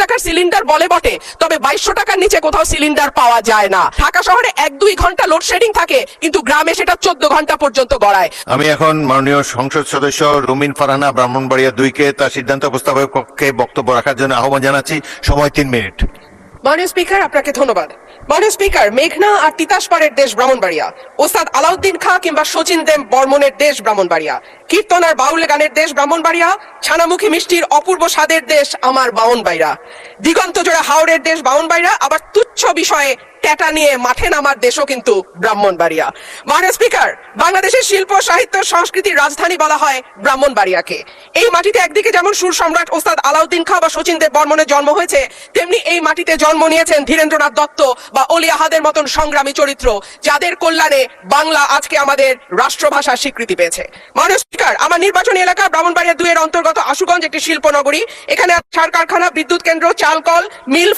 টাকার সিলিন্ডার বলে বটে, তবে 2200 টাকার নিচে কোথাও সিলিন্ডার পাওয়া যায় না। ঢাকা শহরে 1-2 ঘন্টা লোডশেডিং থাকে, কিন্তু গ্রামে সেটা 14 ঘন্টা পর্যন্ত গড়ায়। আমি এখন মাননীয় সংসদ সদস্য রুমিন ফারহানা ব্রাহ্মণবাড়িয়া 2 কে তার সিদ্ধান্ত উপস্থাপনের পক্ষে বক্তব্য রাখার জন্য আহ্বান জানাচ্ছি। সময় 3 মিনিট। মাননীয় স্পিকার, আপনাকে ধন্যবাদ। মাননীয় স্পিকার, মেঘনা আর তিতাসপাড়ের দেশ ব্রাহ্মণবাড়িয়া, ওস্তাদ আলাউদ্দিন খাঁ কিংবা শচীন দেব বর্মনের দেশ ব্রাহ্মণবাড়িয়া, কীর্তন আর বাউল গানের দেশ ব্রাহ্মণবাড়িয়া, ছানামুখী মিষ্টির অপূর্ব স্বাদের দেশ আমার বামনবাড়িয়া, দিগন্ত জোড়া হাওড়ের দেশ বামনবাড়িয়া, আবার তুচ্ছ বিষয়ে ট্যাটা নিয়ে মাঠে নামার দেশও কিন্তু ব্রাহ্মণবাড়িয়া। মাননীয় স্পিকার, বাংলাদেশের শিল্প সাহিত্য সংস্কৃতির রাজধানী বলা হয় ব্রাহ্মণবাড়িয়াকে। এই মাটিতে একদিকে যেমন সুর সম্রাট ওস্তাদ আলাউদ্দিন খাঁ বা শচীন দেব বর্মনের জন্ম হয়েছে, তেমনি এই মাটিতে জন্ম নিয়েছেন ধীরেন্দ্রনাথ দত্ত বা অলি আহাদের মতন সংগ্রামী চরিত্র, যাদের কল্যাণে বাংলা আজকে আমাদের রাষ্ট্রভাষার স্বীকৃতি পেয়েছে। মাননীয় স্পিকার, আমার নির্বাচনী এলাকা ব্রাহ্মণবাড়িয়া 2 এর অন্তর্গত আশুগঞ্জ একটি শিল্প নগরী। এখানে সার কারখানা, বিদ্যুৎ কেন্দ্র, চাল কল, মিল